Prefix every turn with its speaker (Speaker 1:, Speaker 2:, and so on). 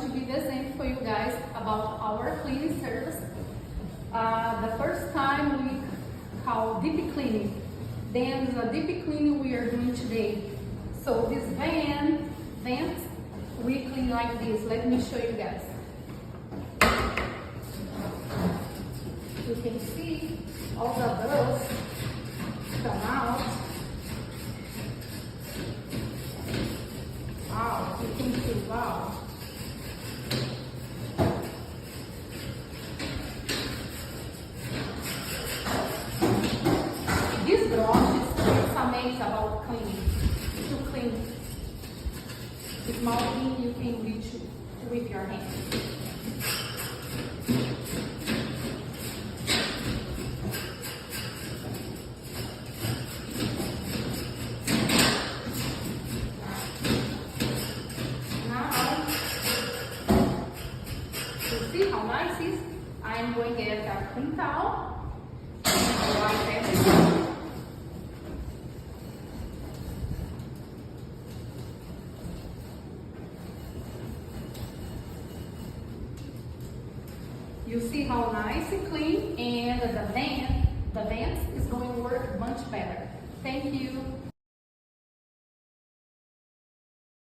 Speaker 1: to be the same for you guys about our cleaning service. The first time we call deep cleaning. Then the deep cleaning we are doing today. So this vent, we clean like this. Let me show you guys. You can see all the dust come out. Wow, you can see, wow. This brush is amazing about cleaning. To clean small thing you can reach with your hands. See how nice it is? I'm going to get a clean towel and wipe everything. You see how nice and clean, and the vent is going to work much better. Thank you.